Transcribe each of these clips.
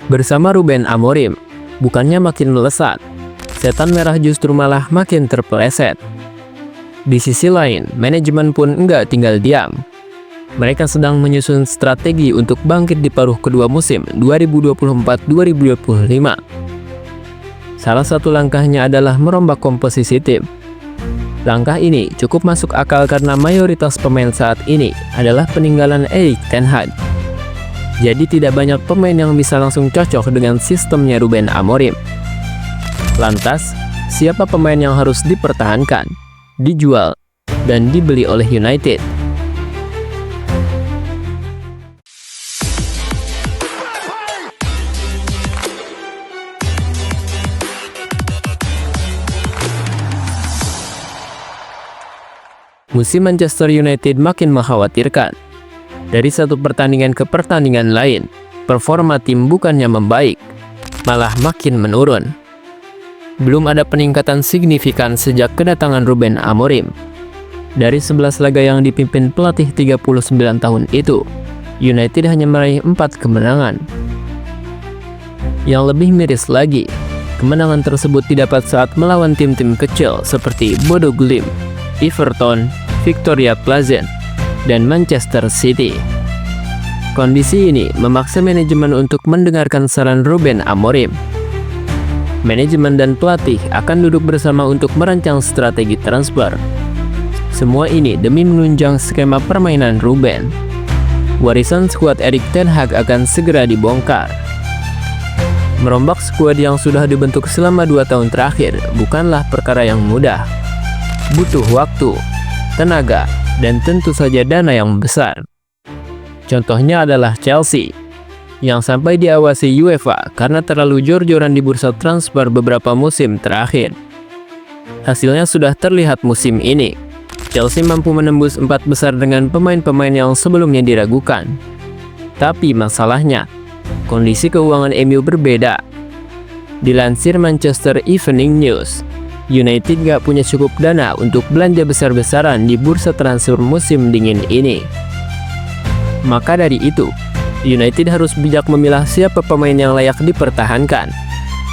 Bersama Ruben Amorim, bukannya makin melesat, setan merah justru malah makin terpeleset. Di sisi lain, manajemen pun enggak tinggal diam. Mereka sedang menyusun strategi untuk bangkit di paruh kedua musim 2024-2025. Salah satu langkahnya adalah merombak komposisi tim. Langkah ini cukup masuk akal karena mayoritas pemain saat ini adalah peninggalan Erik ten Hag. Jadi tidak banyak pemain yang bisa langsung cocok dengan sistemnya Ruben Amorim. Lantas, siapa pemain yang harus dipertahankan, dijual, dan dibeli oleh United? Musim Manchester United makin mengkhawatirkan. Dari satu pertandingan ke pertandingan lain, performa tim bukannya membaik, malah makin menurun. Belum ada peningkatan signifikan sejak kedatangan Ruben Amorim. Dari 11 laga yang dipimpin pelatih 39 tahun itu, United hanya meraih 4 kemenangan. Yang lebih miris lagi, kemenangan tersebut didapat saat melawan tim-tim kecil seperti Bodo Glimt, Everton, Victoria Pleasant, dan Manchester City. Kondisi ini memaksa manajemen untuk mendengarkan saran Ruben Amorim. Manajemen dan pelatih akan duduk bersama untuk merancang strategi transfer. Semua ini demi menunjang skema permainan Ruben. Warisan skuad Erik ten Hag akan segera dibongkar. Merombak skuad yang sudah dibentuk selama 2 tahun terakhir bukanlah perkara yang mudah. Butuh waktu, tenaga, dan tentu saja dana yang besar. Contohnya adalah Chelsea, yang sampai diawasi UEFA karena terlalu jor-joran di bursa transfer beberapa musim terakhir. Hasilnya sudah terlihat musim ini. Chelsea mampu menembus 4 besar dengan pemain-pemain yang sebelumnya diragukan. Tapi masalahnya, kondisi keuangan MU berbeda. Dilansir Manchester Evening News, United gak punya cukup dana untuk belanja besar-besaran di bursa transfer musim dingin ini. Maka dari itu, United harus bijak memilah siapa pemain yang layak dipertahankan,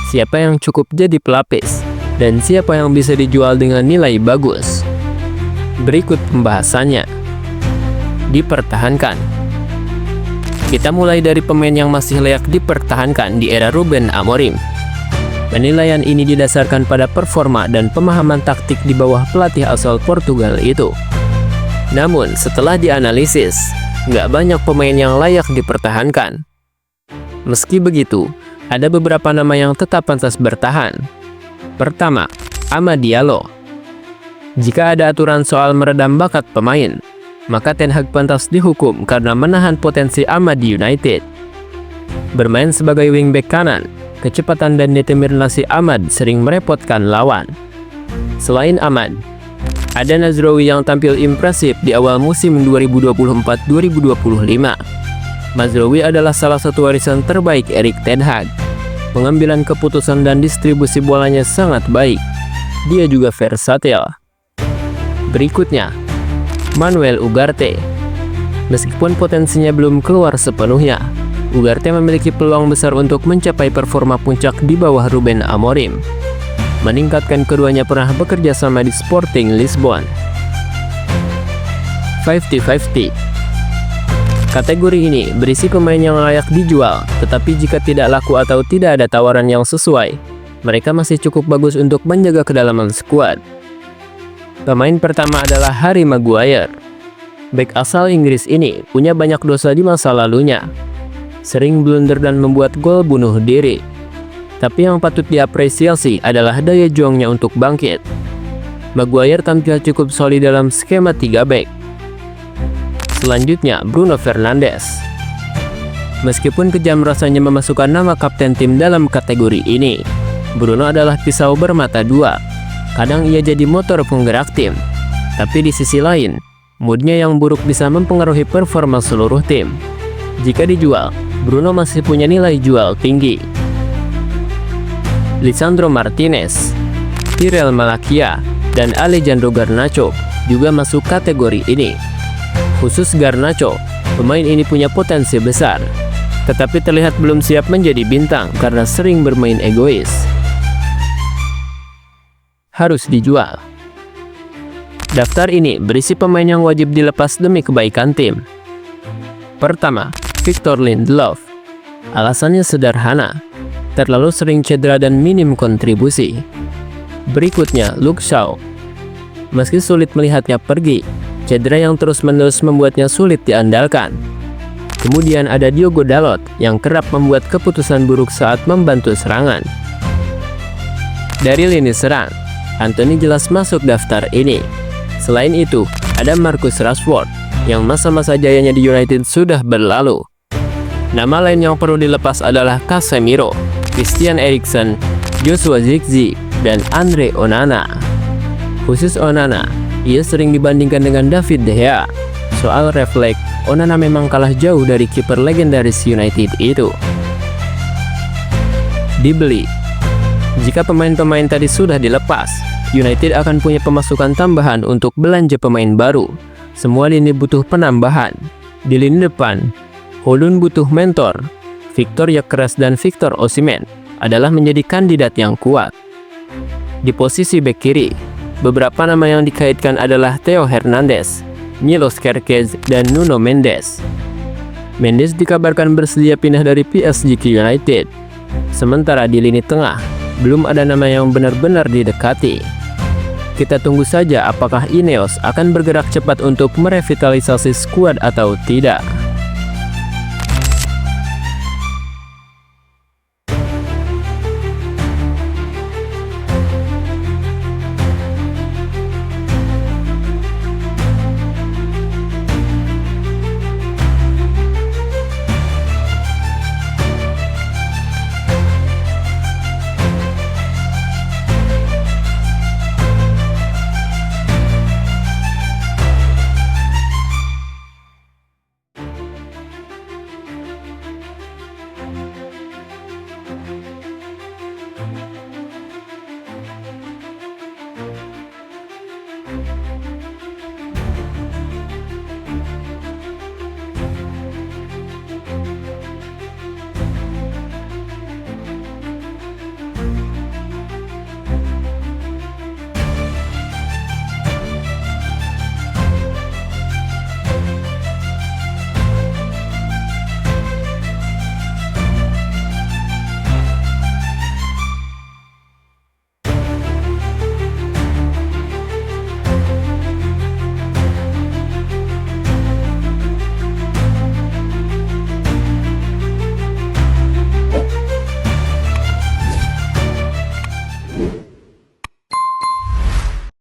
siapa yang cukup jadi pelapis, dan siapa yang bisa dijual dengan nilai bagus. Berikut pembahasannya. Dipertahankan. Kita mulai dari pemain yang masih layak dipertahankan di era Ruben Amorim. Penilaian ini didasarkan pada performa dan pemahaman taktik di bawah pelatih asal Portugal itu. Namun, setelah dianalisis, nggak banyak pemain yang layak dipertahankan. Meski begitu, ada beberapa nama yang tetap pantas bertahan. Pertama, Amad Diallo. Jika ada aturan soal meredam bakat pemain, maka Ten Hag pantas dihukum karena menahan potensi Amad di United. Bermain sebagai wingback kanan, kecepatan dan determinasi Amad sering merepotkan lawan. Selain Amad, ada Mazraoui yang tampil impresif di awal musim 2024-2025. Mazraoui adalah salah satu warisan terbaik Erik ten Hag. Pengambilan keputusan dan distribusi bolanya sangat baik. Dia juga versatil. Berikutnya, Manuel Ugarte. Meskipun potensinya belum keluar sepenuhnya, Ugarte memiliki peluang besar untuk mencapai performa puncak di bawah Ruben Amorim. Meningkatkan keduanya pernah bekerja sama di Sporting Lisbon. 50-50. Kategori ini berisi pemain yang layak dijual, tetapi jika tidak laku atau tidak ada tawaran yang sesuai, mereka masih cukup bagus untuk menjaga kedalaman skuad. Pemain pertama adalah Harry Maguire. Bek asal Inggris ini punya banyak dosa di masa lalunya. Sering blunder dan membuat gol bunuh diri. Tapi yang patut diapresiasi adalah daya juangnya untuk bangkit. Maguire tampil cukup solid dalam skema 3 back. Selanjutnya, Bruno Fernandes. Meskipun kejam rasanya memasukkan nama kapten tim dalam kategori ini, Bruno adalah pisau bermata dua. Kadang ia jadi motor penggerak tim, tapi di sisi lain, moodnya yang buruk bisa mempengaruhi performa seluruh tim. Jika dijual, Bruno masih punya nilai jual tinggi. Lisandro Martinez, Tyrell Malacia, dan Alejandro Garnacho juga masuk kategori ini. Khusus Garnacho, pemain ini punya potensi besar. tetapi terlihat belum siap menjadi bintang karena sering bermain egois. Harus dijual. Daftar ini berisi pemain yang wajib dilepas demi kebaikan tim. Pertama, Victor Lindelof. Alasannya sederhana, terlalu sering cedera dan minim kontribusi. Berikutnya, Luke Shaw. Meski sulit melihatnya pergi, cedera yang terus-menerus membuatnya sulit diandalkan. Kemudian ada Diogo Dalot yang kerap membuat keputusan buruk saat membantu serangan. Dari lini serang, Antony jelas masuk daftar ini. Selain itu, ada Marcus Rashford yang masa-masa jayanya di United sudah berlalu. Nama lain yang perlu dilepas adalah Casemiro, Christian Eriksen, Joshua Zirkzee, dan Andre Onana. Khusus Onana, ia sering dibandingkan dengan David De Gea. Soal refleks, Onana memang kalah jauh dari kiper legendaris United itu. Dibeli. Jika pemain-pemain tadi sudah dilepas, United akan punya pemasukan tambahan untuk belanja pemain baru. Semua lini butuh penambahan. Di lini depan, Holund butuh mentor. Victor Gyökeres dan Victor Osimhen adalah menjadi kandidat yang kuat. Di posisi bek kiri, beberapa nama yang dikaitkan adalah Theo Hernandez, Milos Kerkez, dan Nuno Mendes. Mendes dikabarkan bersedia pindah dari PSG ke United. Sementara di lini tengah, belum ada nama yang benar-benar didekati. Kita tunggu saja apakah Ineos akan bergerak cepat untuk merevitalisasi skuad atau tidak.